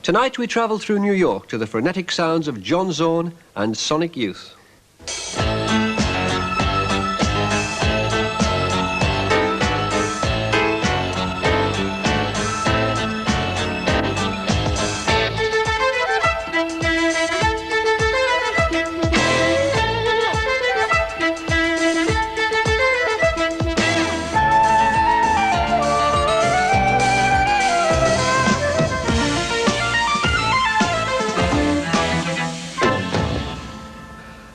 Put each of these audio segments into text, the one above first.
Tonight we travel through New York to the frenetic sounds of John Zorn and Sonic Youth.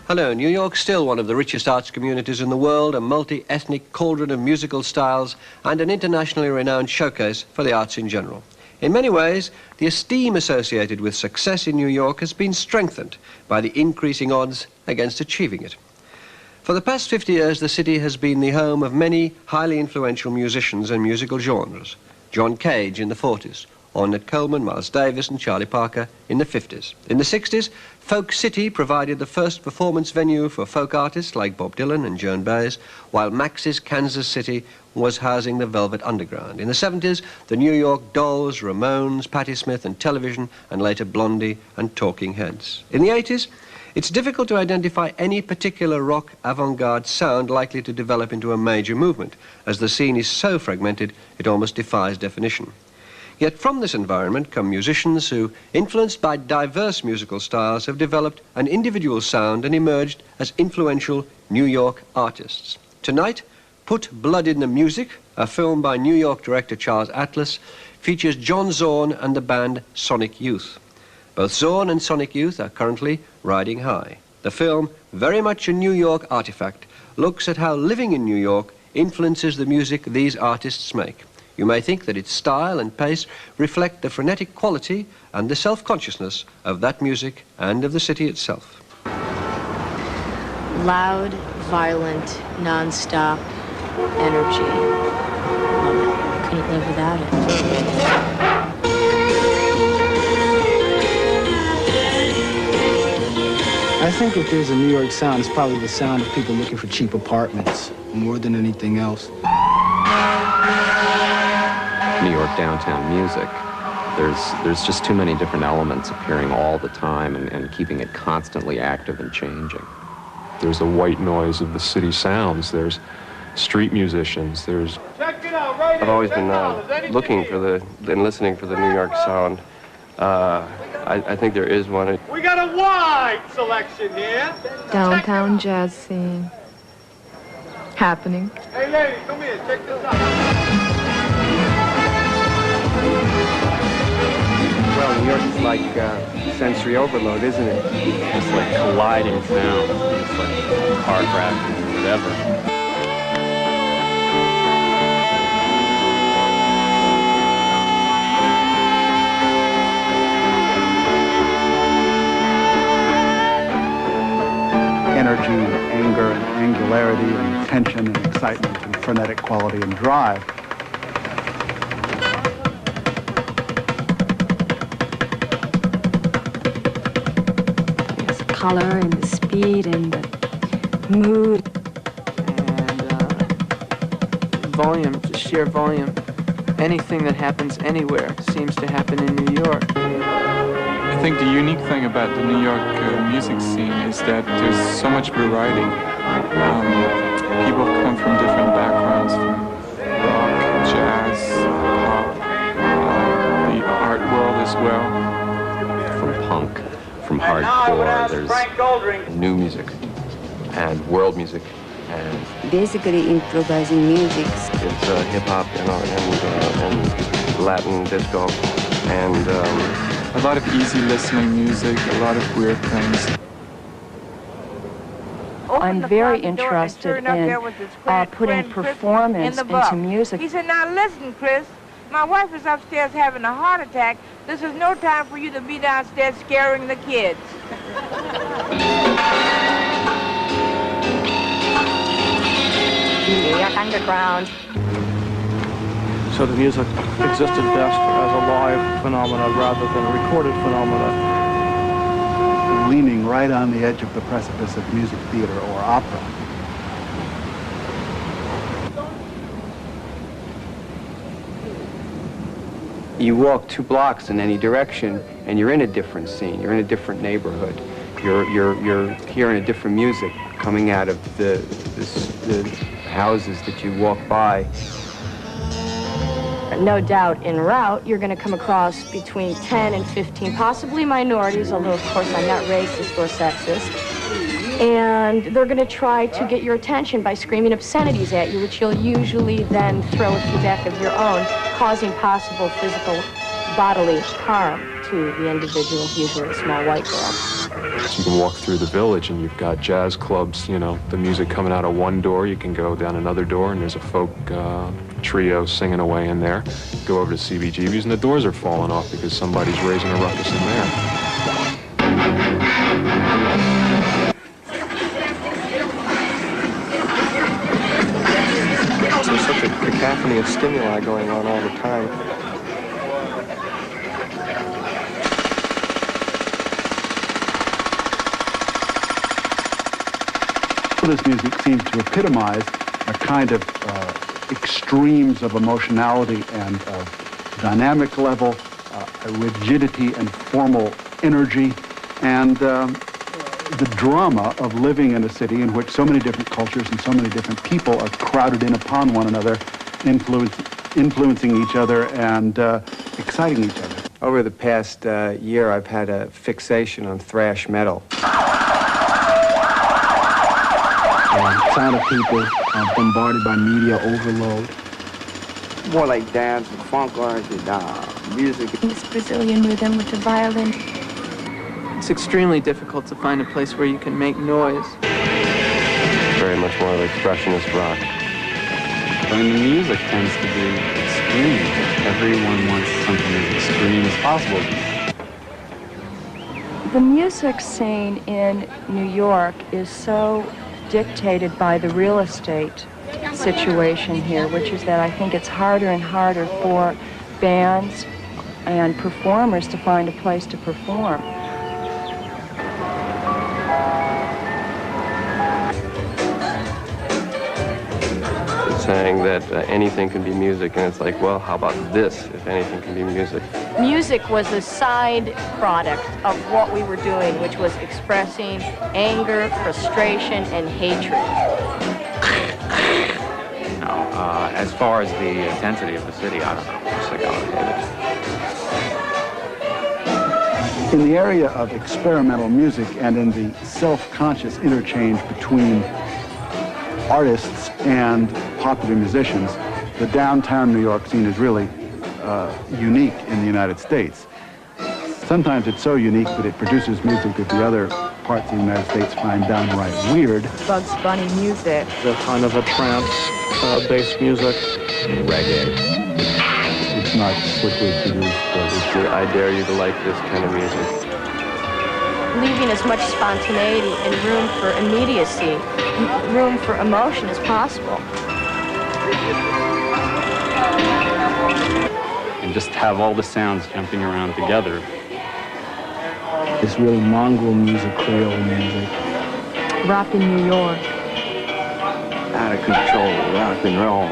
Hello, New York's still one of the richest arts communities in the world, a multi-ethnic cauldron of musical styles and an internationally renowned showcase for the arts in general. In many ways, the esteem associated with success in New York has been strengthened by the increasing odds against achieving it. For the past 50 years, the city has been the home of many highly influential musicians and musical genres. John Cage in the 40s, Ornette Coleman, Miles Davis and Charlie Parker in the 50s. In the 60s, Folk City provided the first performance venue for folk artists like Bob Dylan and Joan Baez, while Max's Kansas City was housing the Velvet Underground. In the 70s, the New York Dolls, Ramones, Patti Smith and Television, and later Blondie and Talking Heads. In the 80s, it's difficult to identify any particular rock avant-garde sound likely to develop into a major movement, as the scene is so fragmented it almost defies definition. Yet from this environment come musicians who, influenced by diverse musical styles, have developed an individual sound and emerged as influential New York artists. Tonight, Put Blood in the Music, a film by New York director Charles Atlas, features John Zorn and the band Sonic Youth. Both Zorn and Sonic Youth are currently riding high. The film, very much a New York artifact, looks at how living in New York influences the music these artists make. You may think that its style and pace reflect the frenetic quality and the self-consciousness of that music and of the city itself. Loud, violent, non-stop energy. Love it. Couldn't live without it. I think if there's a New York sound, it's probably the sound of people looking for cheap apartments more than anything else. New York downtown music, there's just too many different elements appearing all the time and keeping it constantly active and changing. There's the white noise of the city sounds. There's street musicians. There's. I've always been looking for and listening for the New York sound. I think there is one. We got a wide selection here. Downtown jazz scene happening. Hey, ladies, come here. Check this out. Well, New York is like sensory overload, isn't it? It's like colliding sound. It's like car crashes or whatever. Energy, and anger, and angularity, and tension, and excitement, and frenetic quality and drive. Color and the speed and the mood. And volume, just sheer volume. Anything that happens anywhere seems to happen in New York. I think the unique thing about the New York music scene is that there's so much variety. People come from different backgrounds, from rock, jazz, pop, the art world as well. From punk. From hardcore, there's new music and world music and basically improvising music. It's hip-hop and Latin disco and a lot of easy listening music, a lot of weird things. I'm very interested in putting performance into music. He said, now listen, Chris, my wife is upstairs having a heart attack. This is no time for you to be downstairs scaring the kids. New York Underground. So the music existed best as a live phenomena rather than a recorded phenomena. Leaning right on the edge of the precipice of music theater or opera. You walk 2 blocks in any direction, and you're in a different scene. You're in a different neighborhood. You're hearing a different music coming out of the houses that you walk by. No doubt, en route, you're going to come across between 10 and 15, possibly minorities, although, of course, I'm not racist or sexist. And they're going to try to get your attention by screaming obscenities at you, which you'll usually then throw a few back of your own, causing possible physical, bodily harm to the individual, usually a small white girl. You can walk through the village and you've got jazz clubs, you know, the music coming out of one door. You can go down another door and there's a folk trio singing away in there. Go over to CBGB's and the doors are falling off because somebody's raising a ruckus in there. There's such a cacophony of stimuli going on all the time. This music seems to epitomize a kind of extremes of emotionality and dynamic level, a rigidity and formal energy, and the drama of living in a city in which so many different cultures and so many different people are crowded in upon one another, influencing each other and exciting each other. Over the past year, I've had a fixation on thrash metal. Sound of people bombarded by media overload. More like dance and funk-oriented music. This Brazilian rhythm with the violin. It's extremely difficult to find a place where you can make noise. Very much more of expressionist rock. I mean, the music tends to be extreme. Everyone wants something as extreme as possible. The music scene in New York is so dictated by the real estate situation here, which is that I think it's harder and harder for bands and performers to find a place to perform. It's saying that anything can be music, and it's like, well, how about this, if anything can be music? Music was a side product of what we were doing, which was expressing anger, frustration, and hatred. No, as far as the intensity of the city, I don't know. Just like I hate it. In the area of experimental music and in the self-conscious interchange between artists and popular musicians, the downtown New York scene is really unique in the United States. Sometimes it's so unique that it produces music that the other parts of the United States find downright weird. Bugs Bunny music. The kind of a trance-based music. Reggae. It's not quickly produced, but it's I dare you to like this kind of music. Leaving as much spontaneity and room for immediacy, room for emotion as possible. And just have all the sounds jumping around together. It's really mongrel music, Creole music. Rock in New York. Out of control, rock and roll.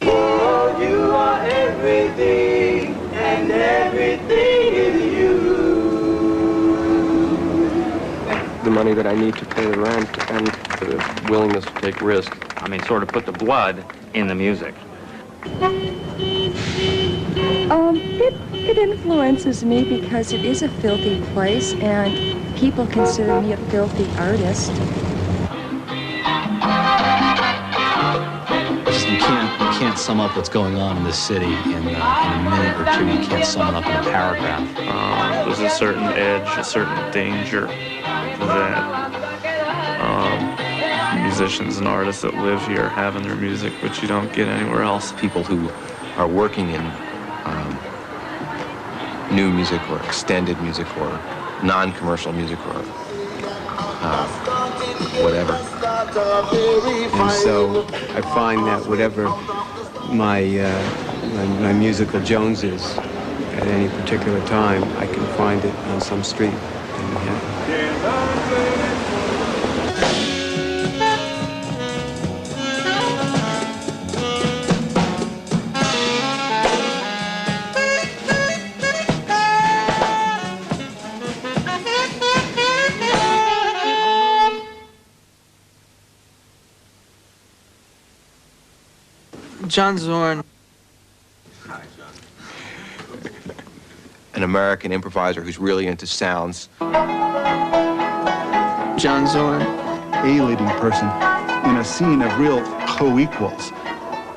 Oh, you are everything, and everything is you. The money that I need to pay the rent and the willingness to take risks. I mean, sort of put the blood in the music. It influences me because it is a filthy place and people consider me a filthy artist. You can't sum up what's going on in this city in a minute or two. You can't sum it up in a paragraph. There's a certain edge, a certain danger that musicians and artists that live here have in their music, which you don't get anywhere else. People who are working in new music or extended music or non-commercial music or whatever. And so I find that whatever my musical Jones is at any particular time, I can find it on some street in Manhattan. John Zorn. An American improviser who's really into sounds. John Zorn. A leading person in a scene of real co-equals.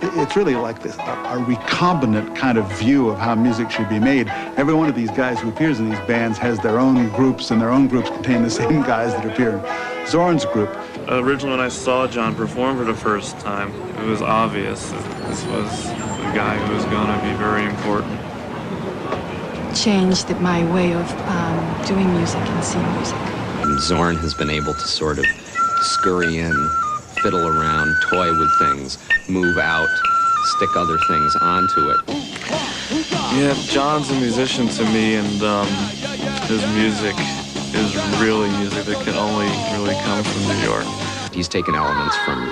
It's really like this, a recombinant kind of view of how music should be made. Every one of these guys who appears in these bands has their own groups, and their own groups contain the same guys that appear in Zorn's group. Originally, when I saw John perform for the first time, it was obvious that this was the guy who was going to be very important. Changed my way of doing music and seeing music. Zorn has been able to sort of scurry in, fiddle around, toy with things, move out, stick other things onto it. Yeah, John's a musician to me, and his music is really music that can only really come from New York. He's taken elements from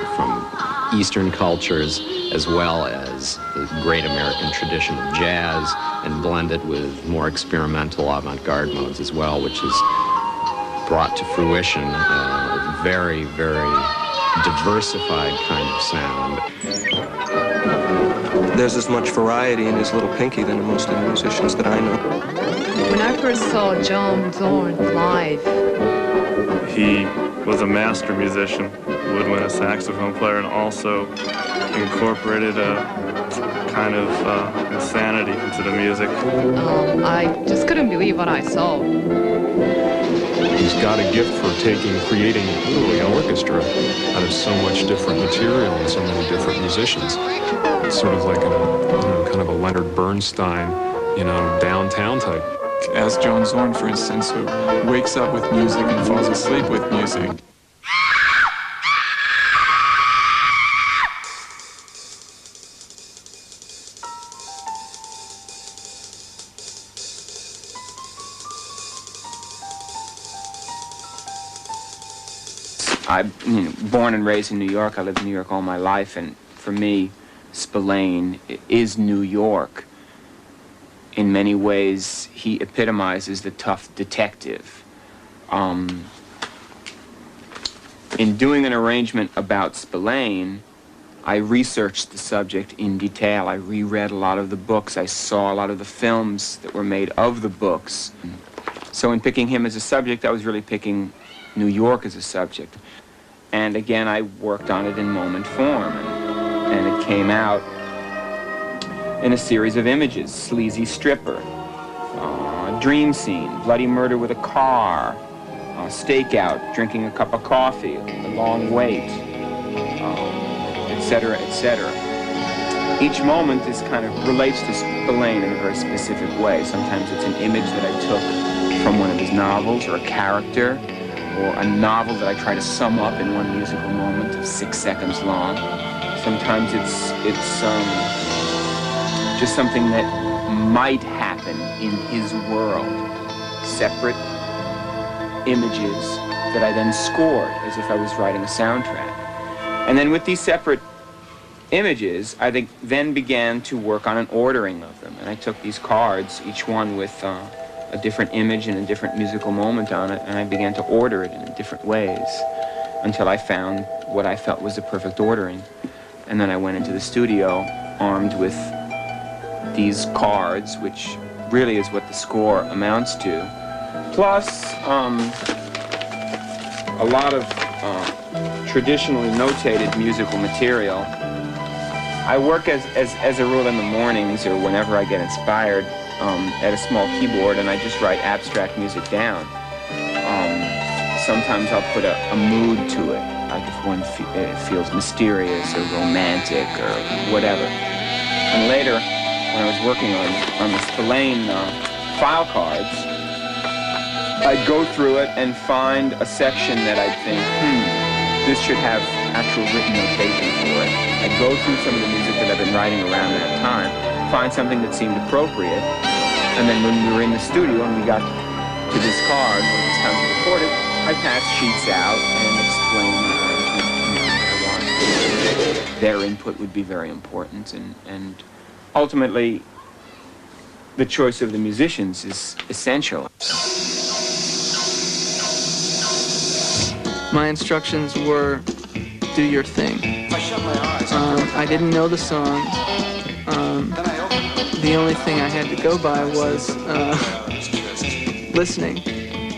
Eastern cultures as well as the great American tradition of jazz and blended with more experimental avant-garde modes as well, which has brought to fruition a very, very diversified kind of sound. There's as much variety in his little pinky than in most of the musicians that I know. When I first saw John Zorn live, He was a master musician, woodwind, a saxophone player, and also incorporated a kind of insanity into the music. I just couldn't believe what I saw. He's got a gift for creating literally an orchestra out of so much different material and so many different musicians. It's sort of like kind of a Leonard Bernstein, downtown type. As John Zorn, for instance, who wakes up with music and falls asleep with music. I'm born and raised in New York. I lived in New York all my life, and for me, Spillane is New York. In many ways, he epitomizes the tough detective. In doing an arrangement about Spillane, I researched the subject in detail. I reread a lot of the books. I saw a lot of the films that were made of the books. So in picking him as a subject, I was really picking New York as a subject. And again, I worked on it in moment form, and it came out in a series of images: sleazy stripper, dream scene, bloody murder with a car, stakeout, drinking a cup of coffee, a long wait, etc., etc. Each moment is kind of relates to Spillane in a very specific way. Sometimes it's an image that I took from one of his novels, or a character, or a novel that I try to sum up in one musical moment of 6 seconds long. Sometimes it's just something that might happen in his world. Separate images that I then scored as if I was writing a soundtrack. And then with these separate images, I then began to work on an ordering of them. And I took these cards, each one with a different image and a different musical moment on it, and I began to order it in different ways until I found what I felt was the perfect ordering. And then I went into the studio armed with these cards, which really is what the score amounts to, plus a lot of traditionally notated musical material. I work as a rule in the mornings or whenever I get inspired at a small keyboard, and I just write abstract music down. Sometimes I'll put a mood to it, like if one feels mysterious or romantic or whatever. And later, when I was working on the Spillane file cards, I'd go through it and find a section that I'd think, this should have actual written notation for it. I'd go through some of the music that I've been writing around that time, find something that seemed appropriate, and then when we were in the studio and we got to this card, when it was time to record it, I'd pass sheets out and explain what I wanted. Their input would be very important, and ultimately, the choice of the musicians is essential. My instructions were do your thing. I didn't know the songs. The only thing I had to go by was listening,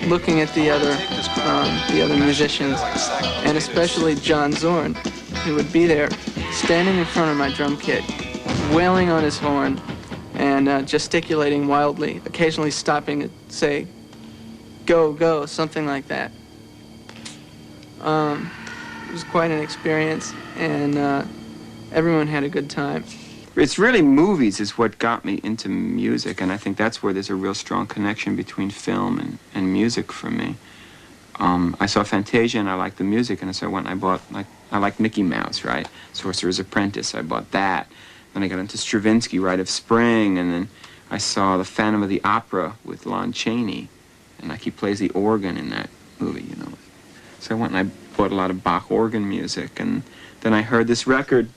looking at the other musicians, and especially John Zorn, who would be there, standing in front of my drum kit, wailing on his horn, and gesticulating wildly, occasionally stopping to say, "Go, go," something like that. It was quite an experience, and everyone had a good time. It's really movies is what got me into music, and I think that's where there's a real strong connection between film and music for me. I saw Fantasia and I liked the music, and so when I bought, I liked Mickey Mouse, right? Sorcerer's Apprentice, I bought that. Then I got into Stravinsky, Rite of Spring, and then I saw The Phantom of the Opera with Lon Chaney, and he plays the organ in that movie, you know. So I went and I bought a lot of Bach organ music, and then I heard this record,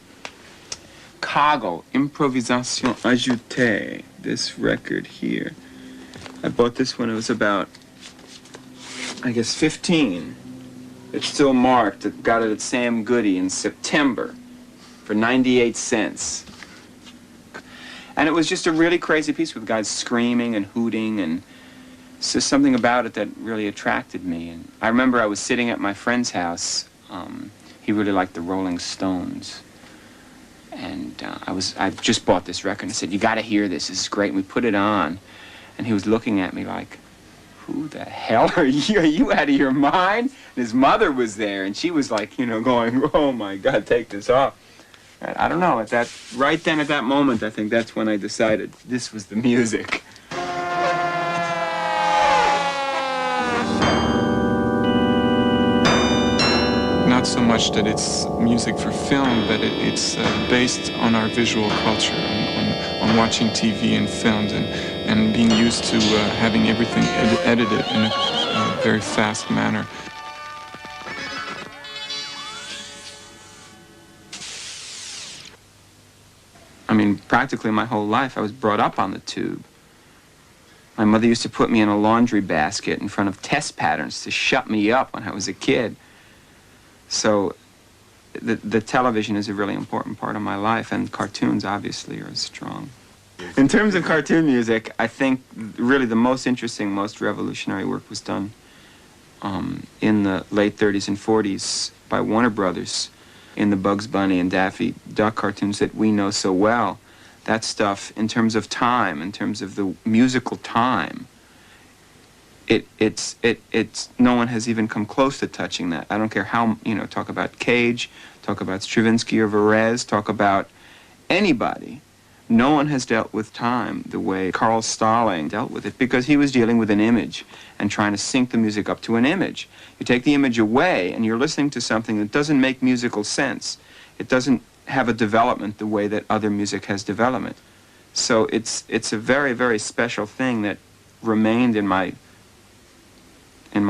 Cagel, Improvisation Ajoutée, this record here. I bought this when I was about, I guess, 15. It's still marked. I got it at Sam Goody in September for 98 cents. And it was just a really crazy piece with guys screaming and hooting, and it's just something about it that really attracted me. And I remember I was sitting at my friend's house. He really liked the Rolling Stones. And I just bought this record and I said, "You got to hear this. This is great." And we put it on, and he was looking at me like, "Who the hell are you? Are you out of your mind?" And his mother was there, and she was like, you know, going, "Oh my God, take this off." And I don't know, right then at that moment, I think that's when I decided this was the music. Not so much that it's music for film, but it's based on our visual culture, on watching TV and filmed, and being used to having everything edited in a very fast manner. I mean, practically my whole life I was brought up on the tube. My mother used to put me in a laundry basket in front of test patterns to shut me up when I was a kid. So the television is a really important part of my life, and cartoons obviously are strong. In terms of cartoon music, I think really the most interesting, most revolutionary work was done in the late 30s and 40s by Warner Brothers in the Bugs Bunny and Daffy Duck cartoons that we know so well. That stuff, in terms of time, in terms of the musical time, it's no one has even come close to touching that. I don't care how, you know, talk about Cage, talk about Stravinsky or Varese, talk about anybody. No one has dealt with time the way Carl Stalling dealt with it, because he was dealing with an image and trying to sync the music up to an image. You take the image away and you're listening to something that doesn't make musical sense. It doesn't have a development the way that other music has development. So it's a very, very special thing that remained in my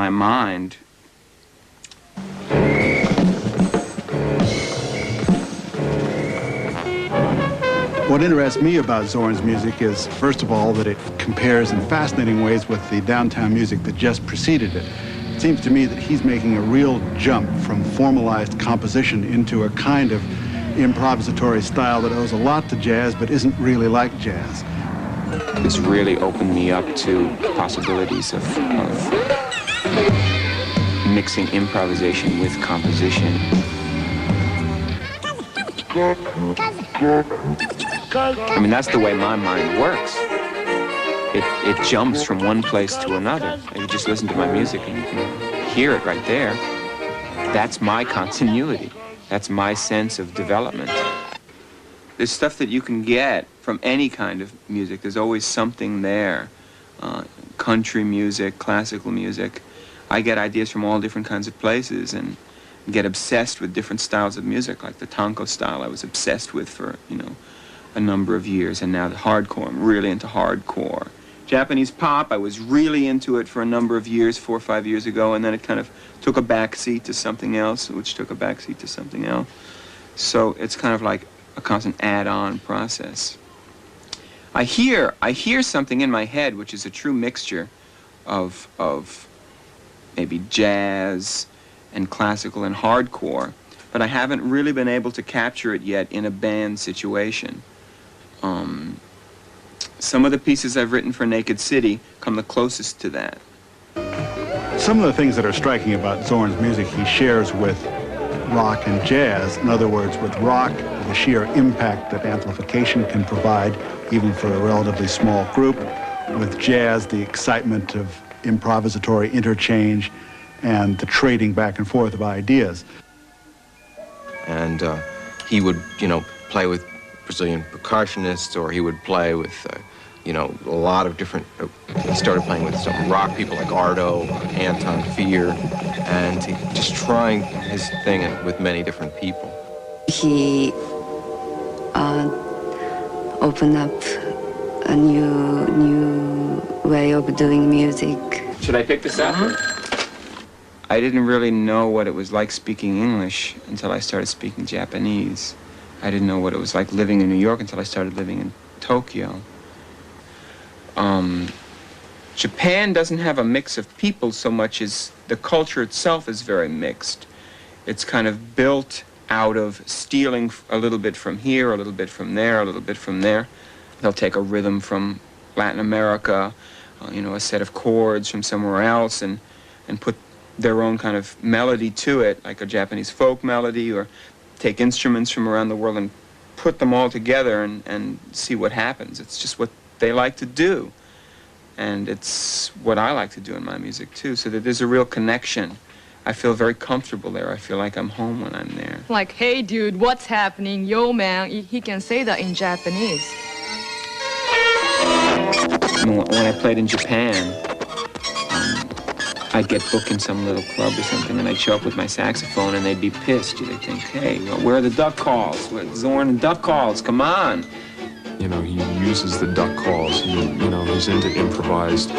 mind. What interests me about Zorn's music is, first of all, that it compares in fascinating ways with the downtown music that just preceded it. It seems to me that he's making a real jump from formalized composition into a kind of improvisatory style that owes a lot to jazz but isn't really like jazz. This really opened me up to possibilities of mixing improvisation with composition. I mean, that's the way my mind works. It jumps from one place to another. You just listen to my music and you can hear it right there. That's my continuity. That's my sense of development. There's stuff that you can get from any kind of music. There's always something there. Country music, classical music. I get ideas from all different kinds of places and get obsessed with different styles of music, like the tango style I was obsessed with for, you know, a number of years, and now the hardcore, I'm really into hardcore. Japanese pop, I was really into it for a number of years, 4 or 5 years ago, and then it kind of took a backseat to something else, which took a backseat to something else. So it's kind of like a constant add-on process. I hear something in my head which is a true mixture of maybe jazz and classical and hardcore, but I haven't really been able to capture it yet in a band situation. Some of the pieces I've written for Naked City come the closest to that. Some of the things that are striking about Zorn's music he shares with rock and jazz. In other words, with rock, the sheer impact that amplification can provide, even for a relatively small group. With jazz, the excitement of improvisatory interchange and the trading back and forth of ideas. And he would, play with Brazilian percussionists, or he would play with, a lot of different, he started playing with some rock people like Ardo, Anton Fier, and just trying his thing with many different people. He opened up a new way of doing music. Should I pick this up? I didn't really know what it was like speaking English until I started speaking Japanese. I didn't know what it was like living in New York until I started living in Tokyo. Japan doesn't have a mix of people so much as the culture itself is very mixed. It's kind of built out of stealing a little bit from here, a little bit from there, a little bit from there. They'll take a rhythm from Latin America, a set of chords from somewhere else, and put their own kind of melody to it, like a Japanese folk melody, or take instruments from around the world and put them all together and see what happens. It's just what they like to do. And it's what I like to do in my music, too, so that there's a real connection. I feel very comfortable there. I feel like I'm home when I'm there. Like, hey, dude, what's happening? Yo, man. He can say that in Japanese. When I played in Japan, I'd get booked in some little club or something, and I'd show up with my saxophone, and they'd be pissed. They'd think, hey, where are the duck calls? Zorn and duck calls, come on. He uses the duck calls. He's into improvised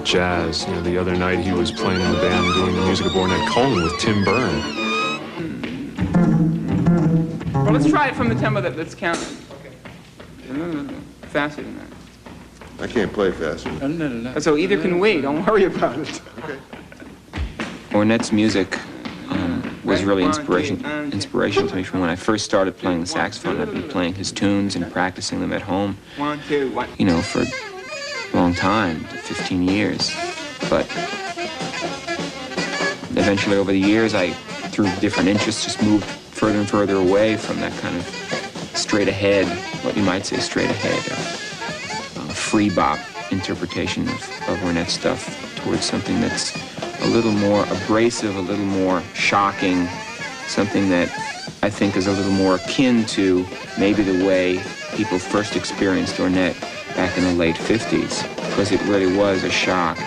jazz. The other night he was playing in the band doing the music of Ornette Coleman with Tim Byrne. Well, let's try it from the tempo that's counted. Okay. Faster than that. I can't play faster. So either can wait. Don't worry about it. Okay. Ornette's music was really inspirational to me from when I first started playing the saxophone. I've been playing his tunes and practicing them at home, for a long time, 15 years. But eventually over the years, I, through different interests, just moved further and further away from that kind of straight ahead, what you might say straight ahead, free bop interpretation of Ornette's stuff towards something that's a little more abrasive, a little more shocking, something that I think is a little more akin to maybe the way people first experienced Ornette back in the late 50s, because it really was a shock.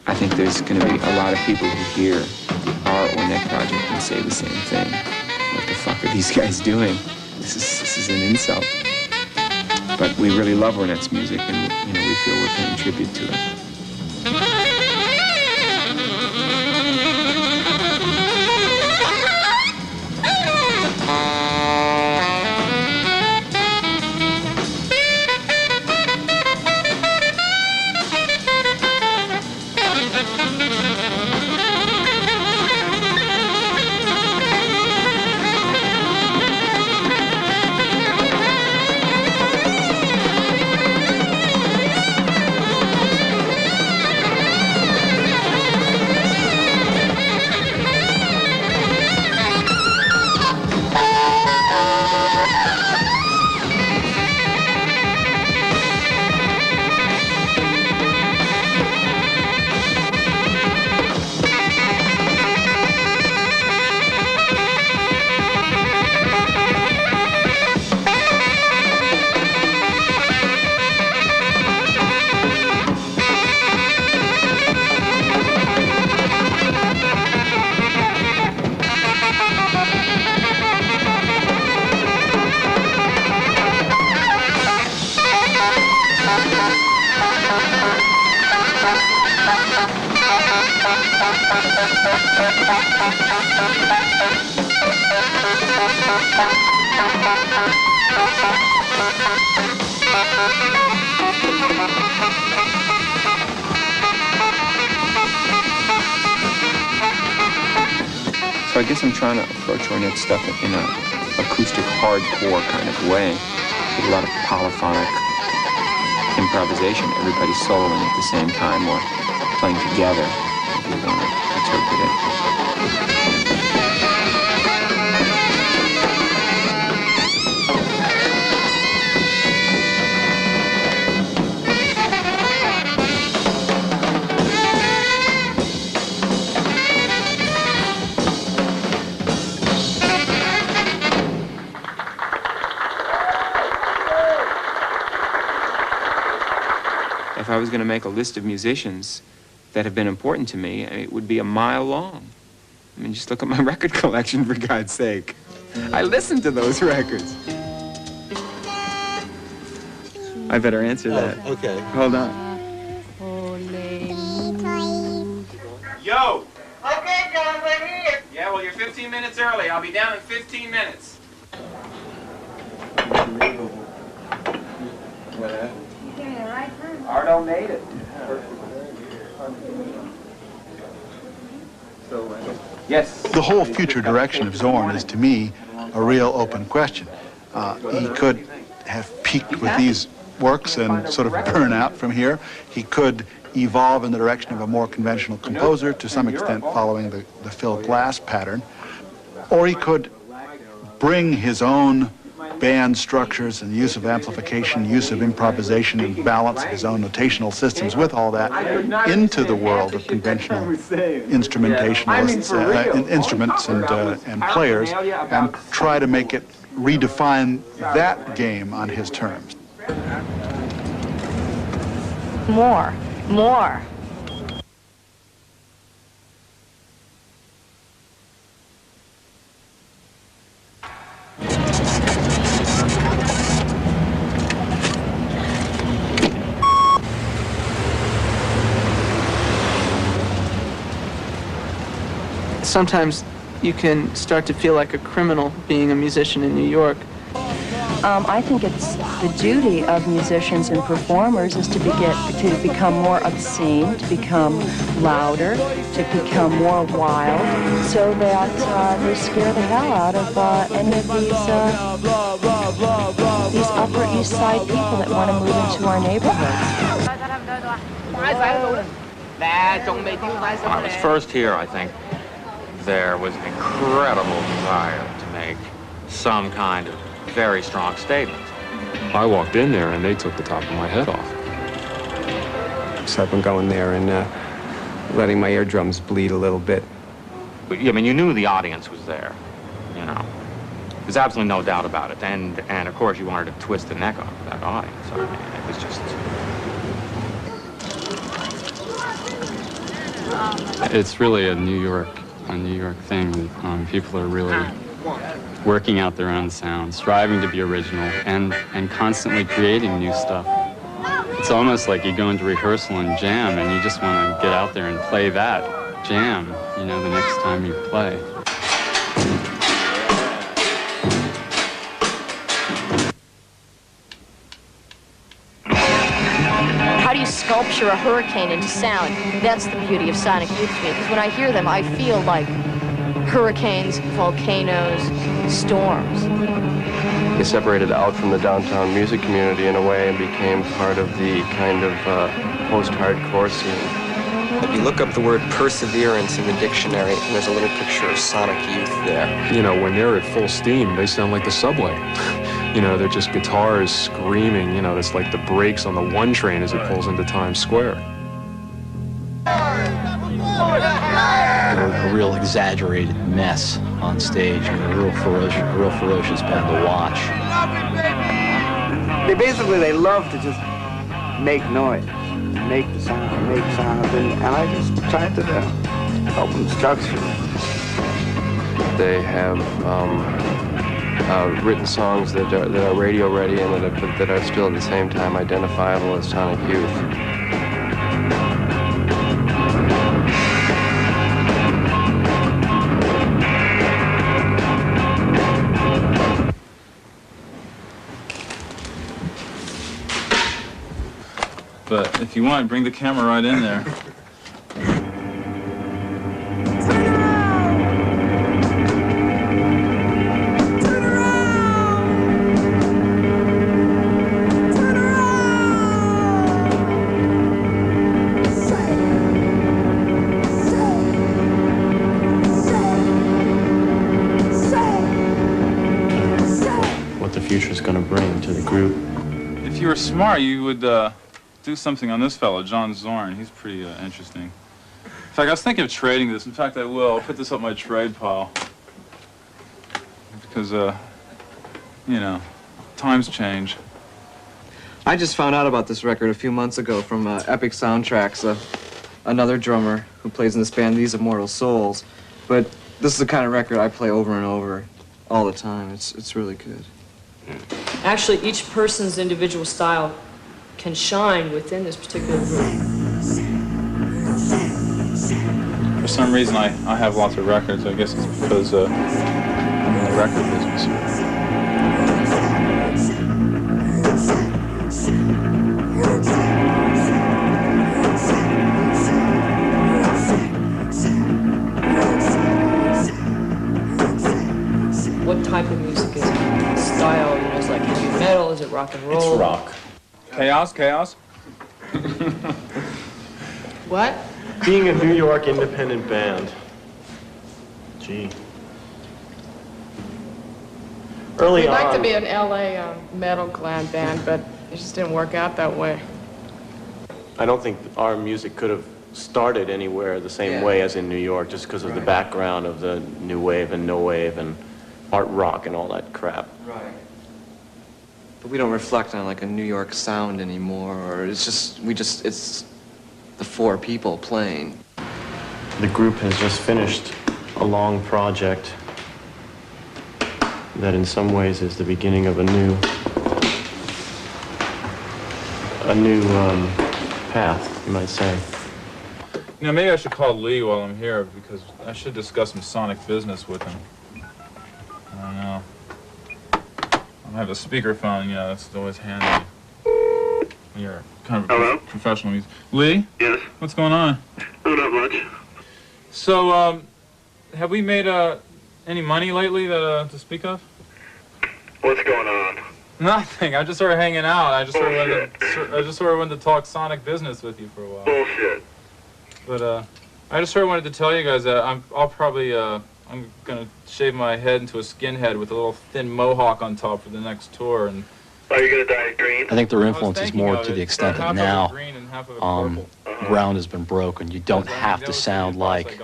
I think there's going to be a lot of people who hear our Ornette project and say the same thing. What the fuck are these guys doing? This is an insult. But we really love Ornette's music, and we feel we're paying tribute to it. So So I guess I'm trying to approach ornette stuff in an acoustic hardcore kind of way, with a lot of polyphonic improvisation, everybody soloing at the same time or playing together, if you want to interpret it. If I was going to make a list of musicians that have been important to me, it would be a mile long. I mean, just look at my record collection, for God's sake. I listen to those records. I better answer that. Oh, okay. Hold on. Yo! Okay, John, we're here. Yeah, well, you're 15 minutes early. I'll be down in 15 minutes. What happened? Ardo made it. Yes. The whole future direction of Zorn is, to me, a real open question. He could have peaked with these works and sort of burn out from here. He could evolve in the direction of a more conventional composer, to some extent following the Phil Glass pattern. Or he could bring his own band structures and use of amplification, use of improvisation, and balance of his own notational systems with all that into the world of conventional instrumentalists, instruments and players, and try to make it, redefine that game on his terms. More. Sometimes you can start to feel like a criminal being a musician in New York. I think it's the duty of musicians and performers is to become more obscene, to become louder, to become more wild, so that they scare the hell out of any of these Upper East Side people that want to move into our neighborhood. When I was first here, I think there was an incredible desire to make some kind of very strong statement. I walked in there and they took the top of my head off. So I've been going there and letting my eardrums bleed a little bit. I mean, you knew the audience was there, you know. There's absolutely no doubt about it. And of course, you wanted to twist the neck off that audience. I mean, it was just... It's really a New York thing. People are really working out their own sound, striving to be original, and constantly creating new stuff. It's almost like you go into rehearsal and jam, and you just want to get out there and play that jam, you know, the next time you play. How do you sculpture a hurricane into sound? That's the beauty of sonic youth to me, because when I hear them, I feel like hurricanes, volcanoes, storms. They separated out from the downtown music community in a way and became part of the kind of post-hardcore scene. If you look up the word perseverance in the dictionary, and there's a little picture of sonic youth there. You know, when they're at full steam, they sound like the subway. You know, they're just guitars screaming, you know, it's like the brakes on the one train as it pulls into Times Square. A real exaggerated mess on stage, and a real ferocious band to watch. They love to just make noise, make sounds, and I just try to help them structure. They have written songs that are radio ready and that are still at the same time identifiable as sonic youth. But if you want, bring the camera right in there. smart, you would do something on this fellow, John Zorn. He's pretty interesting. In fact, I was thinking of trading this. In fact, I will. I'll put this up my trade pile. Because, you know, times change. I just found out about this record a few months ago from Epic Soundtracks, another drummer who plays in this band, These Immortal Souls. But this is the kind of record I play over and over all the time. It's really good. Actually, each person's individual style can shine within this particular group. For some reason, I have lots of records. I guess it's because I'm in the record business. What type of music is it? Style, you know, is it like heavy metal? Is it rock and roll? It's rock. Chaos, chaos. What? Being a New York independent band. Gee. Early We'd on. like to be an LA metal glam band, but it just didn't work out that way. I don't think our music could have started anywhere the same way as in New York, just because of the background of the new wave and no wave and art rock and all that crap. Right. But we don't reflect on like a New York sound anymore, or it's just, it's the four people playing. The group has just finished a long project that in some ways is the beginning of a new path, you might say. You know, maybe I should call Lee while I'm here, because I should discuss some sonic business with him. I don't know. I have a speakerphone, you know, that's always handy. You're kind of a professional music. Lee? Yes? What's going on? Oh, not much. So, have we made any money lately that to speak of? What's going on? Nothing. I just started hanging out. I just sort of wanted to talk sonic business with you for a while. Bullshit. But I just sort of wanted to tell you guys that I'll probably I'm gonna shave my head into a skinhead with a little thin mohawk on top for the next tour. And are you gonna dye it green? I think their influence is more to the extent that now ground has been broken. You don't have to sound like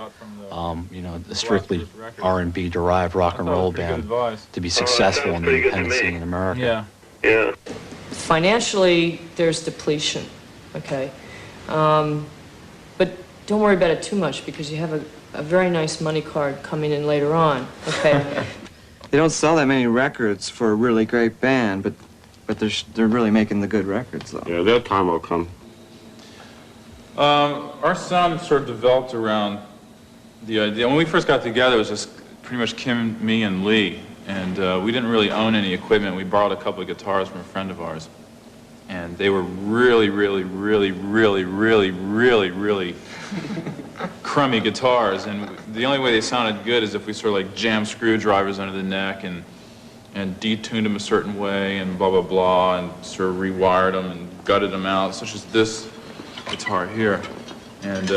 you know, a strictly R&B derived rock and roll band to be successful in the independent scene in America. Yeah. Yeah. Financially, there's depletion, okay? But don't worry about it too much, because you have a very nice money card coming in later on, okay? They don't sell that many records for a really great band, but they're really making the good records, though. Yeah, their time will come. Our sound sort of developed around the idea. When we first got together, it was just pretty much Kim, me, and Lee. And we didn't really own any equipment. We borrowed a couple of guitars from a friend of ours. And they were really, really, really, really, really, really, really crummy guitars. And the only way they sounded good is if we sort of like jammed screwdrivers under the neck and detuned them a certain way and blah, blah, blah, and sort of rewired them and gutted them out, such as this guitar here. And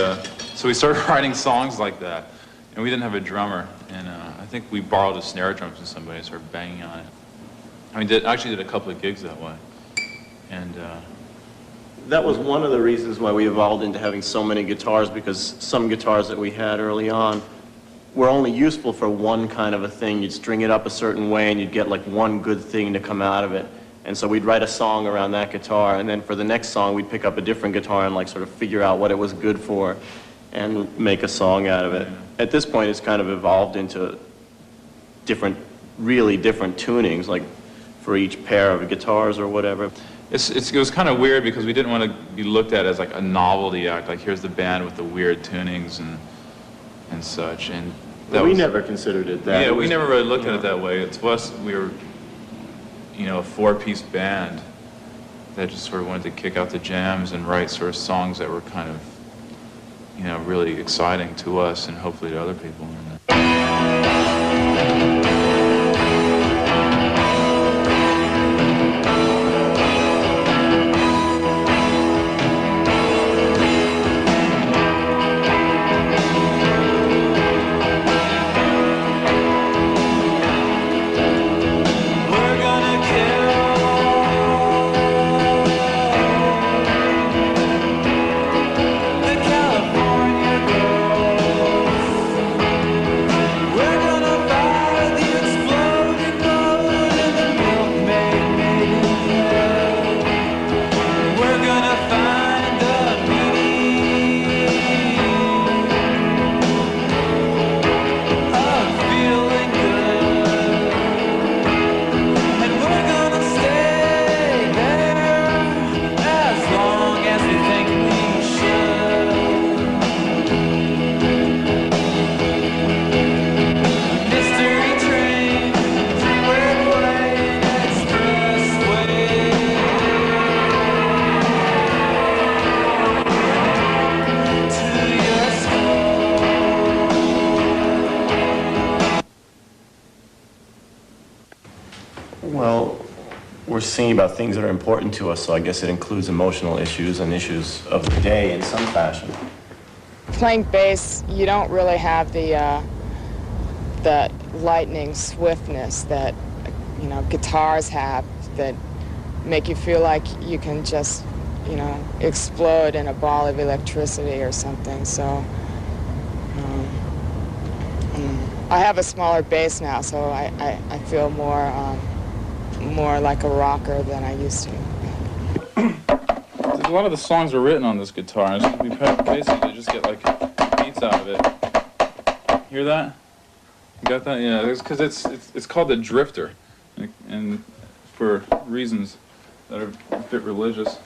so we started writing songs like that. And we didn't have a drummer. And I think we borrowed a snare drum from somebody and started banging on it. I mean, actually did a couple of gigs that way. And That was one of the reasons why we evolved into having so many guitars, because some guitars that we had early on were only useful for one kind of a thing. You'd string it up a certain way and you'd get like one good thing to come out of it. And so we'd write a song around that guitar, and then for the next song we'd pick up a different guitar and like sort of figure out what it was good for and make a song out of it. At this point it's kind of evolved into different, really different tunings, like for each pair of guitars or whatever. it was kind of weird because we didn't want to be looked at as like a novelty act, like here's the band with the weird tunings and such. And that we never considered it that. Yeah, we never really looked at it that way. To us, we were, you know, a four-piece band that just sort of wanted to kick out the jams and write sort of songs that were kind of, you know, really exciting to us and hopefully to other people. singing about things that are important to us, so I guess it includes emotional issues and issues of the day in some fashion. Playing bass, you don't really have the lightning swiftness that, you know, guitars have that make you feel like you can just, you know, explode in a ball of electricity or something. So I have a smaller bass now, so I feel more like a rocker than I used to. A lot of the songs are written on this guitar. So we basically just get like beats out of it. Hear that? You got that? Yeah, it's because it's called the drifter, and for reasons that are a bit religious.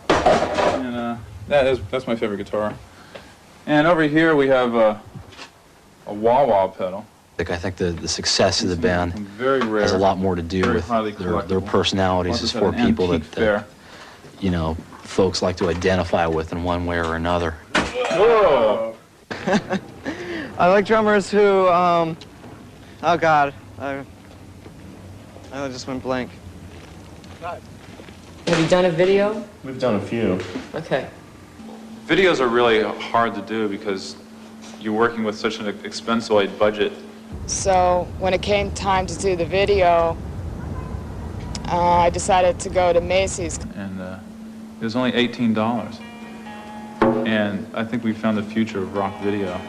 And that's my favorite guitar. And over here we have a wah-wah pedal. I think the success of the band very rare, has a lot more to do with their personalities as for people that you know, folks like to identify with in one way or another. Whoa! I like drummers who, oh God, I just went blank. Have you done a video? We've done a few. Okay. Videos are really hard to do because you're working with such an expensoid budget. So when it came time to do the video, I decided to go to Macy's. And it was only $18. And I think we found the future of rock video.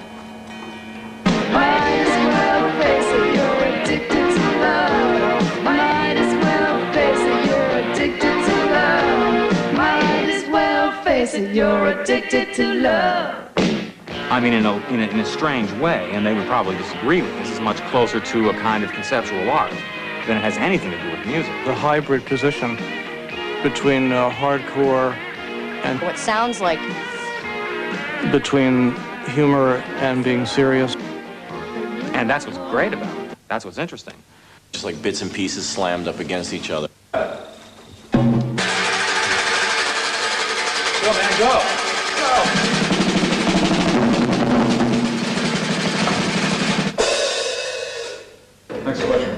Might as well face it, you're addicted to love. Might as well face it, you're addicted to love. Might as well face it, you're addicted to love. I mean, in a strange way, and they would probably disagree with this, is much closer to a kind of conceptual art than it has anything to do with music. The hybrid position between hardcore and what sounds like between humor and being serious. And that's what's great about it. That's what's interesting. Just like bits and pieces slammed up against each other. Go, man, go! Go! Next question.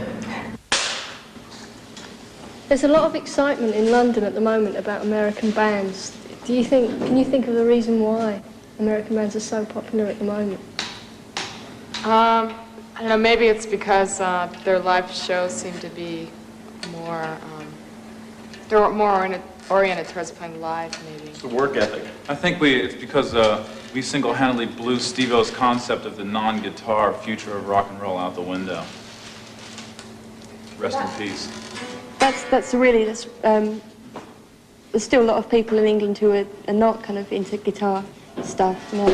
There's a lot of excitement in London at the moment about American bands. Can you think of the reason why American bands are so popular at the moment? I don't know, maybe it's because their live shows seem to be more, they're more oriented towards playing live, maybe. It's the work ethic. I think it's because we single-handedly blew Steve-O's concept of the non-guitar future of rock and roll out the window. Rest in peace. That's really, there's still a lot of people in England who are not kind of into guitar stuff. No.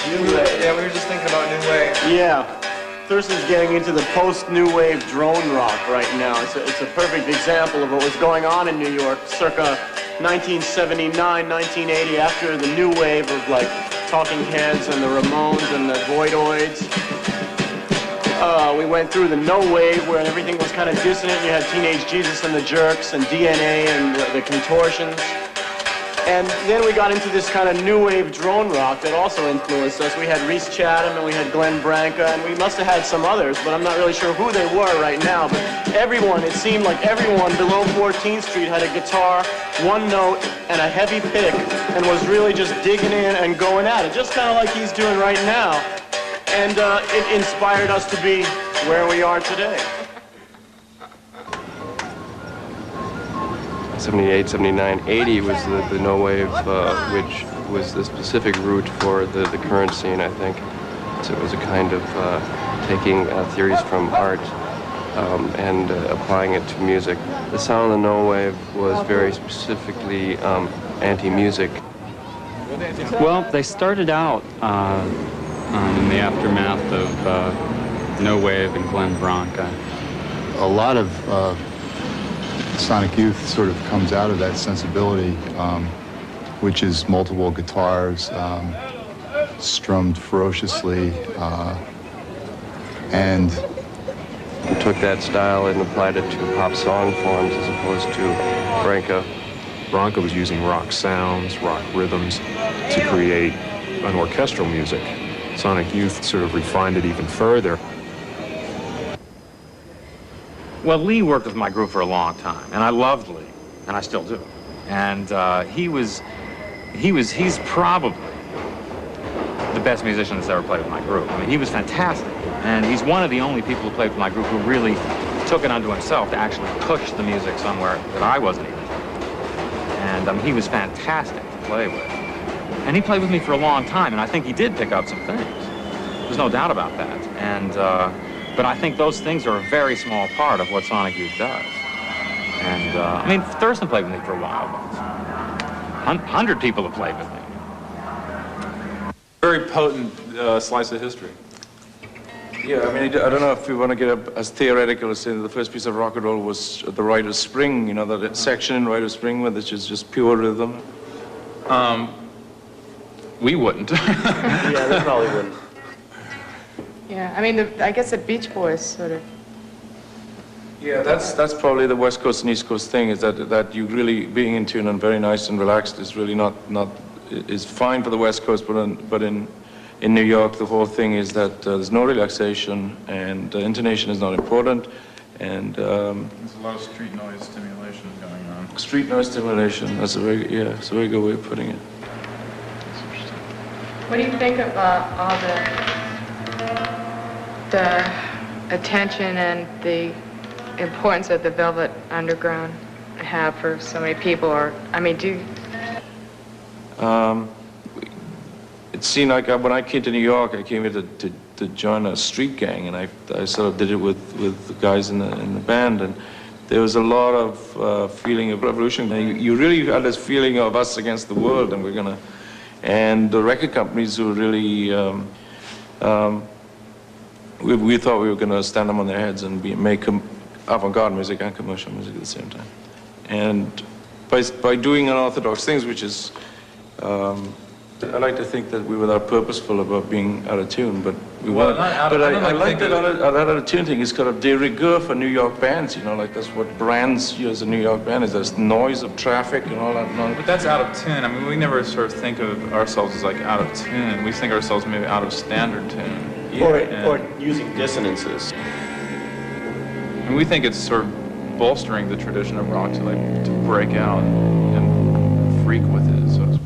New Wave. Yeah, we were just thinking about New Wave. Yeah. Thurston's getting into the post-New Wave drone rock right now. It's a perfect example of what was going on in New York circa 1979, 1980, after the New Wave of like Talking Heads and the Ramones and the Voidoids. We went through the No Wave where everything was kind of dissonant. You had Teenage Jesus and the Jerks and DNA and the Contortions. And then we got into this kind of new wave drone rock that also influenced us. We had Reese Chatham and we had bRanCA, and we must have had some others, but I'm not really sure who they were right now. But everyone, it seemed like everyone below 14th Street had a guitar, one note, and a heavy pick, and was really just digging in and going at it, just kind of like he's doing right now. And it inspired us to be where we are today. 78, 79, 80 was the no wave, which was the specific route for the current scene, I think. So it was a kind of taking theories from art and applying it to music. The sound of the no wave was very specifically anti-music. Well, they started out in the aftermath of No Wave and bRanCA. A lot of Sonic Youth sort of comes out of that sensibility, which is multiple guitars, strummed ferociously, and we took that style and applied it to pop song forms as opposed to bRanCA. bRanCA was using rock sounds, rock rhythms to create an orchestral music. Sonic Youth sort of refined it even further. Well, Lee worked with my group for a long time, and I loved Lee, and I still do. And he's probably the best musician that's ever played with my group. I mean, he was fantastic, and he's one of the only people who played with my group who really took it unto himself to actually push the music somewhere that I wasn't even. And he was fantastic to play with. And he played with me for a long time, and I think he did pick up some things. There's no doubt about that. And, but I think those things are a very small part of what Sonic Youth does. And, I mean, Thurston played with me for a while, but 100 people have played with me. Very potent slice of history. Yeah, I mean, I don't know if we want to get as theoretical as saying the first piece of rock and roll was the Rite of Spring, you know, that section in Rite of Spring, which is just pure rhythm. We wouldn't. Yeah, they probably wouldn't. Yeah, I mean, I guess the Beach Boys sort of. Yeah, that's probably the West Coast and East Coast thing, is that you really being in tune and very nice and relaxed is really not is fine for the West Coast, but in New York the whole thing is that there's no relaxation and intonation is not important, and there's a lot of street noise stimulation going on. Street noise stimulation. That's a very it's a very good way of putting it. What do you think of all the attention and the importance that the Velvet Underground have for so many people? Or, I mean, do you... It seemed like when I came to New York, I came here to join a street gang, and I sort of did it with the guys in the band, and there was a lot of feeling of revolution. You really had this feeling of us against the world, and we're gonna... And the record companies were really, we thought we were going to stand them on their heads and make avant-garde music and commercial music at the same time. And by doing unorthodox things, which is, I like to think that we were that purposeful about being out of tune, but we weren't. But I like that out of tune thing is kind of de rigueur for New York bands, you know, like that's what brands you as a New York band is. There's noise of traffic and all that noise. But that's out of tune. I mean, we never sort of think of ourselves as like out of tune. We think of ourselves maybe out of standard tune. Yeah. Or using dissonances. And we think it's sort of bolstering the tradition of rock to break out and freak with it, so to speak.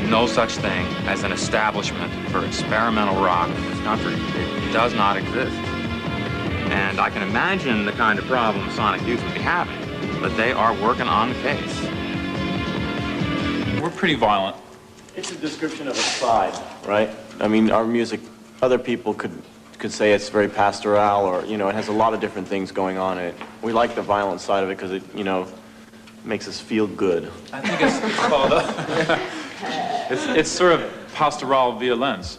No such thing as an establishment for experimental rock in this country. It does not exist. And I can imagine the kind of problem Sonic Youth would be having, but they are working on the case. We're pretty violent. It's a description of a side, right? I mean, our music, other people could say it's very pastoral, or, you know, it has a lot of different things going on in it. We like the violent side of it because it, you know, makes us feel good. I think it's called it's sort of pastoral violence.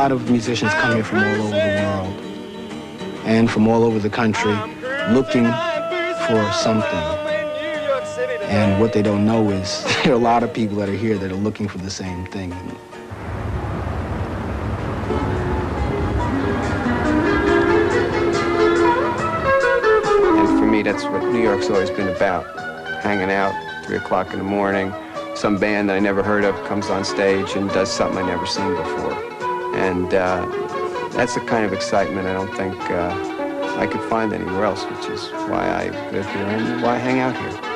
lot of musicians come here from all over the world and from all over the country looking for something. And what they don't know is there are a lot of people that are here that are looking for the same thing. And for me, that's what New York's always been about. Hanging out, 3 o'clock in the morning, some band that I never heard of comes on stage and does something I never seen before. And that's the kind of excitement I don't think I could find anywhere else, which is why I live here and why I hang out here.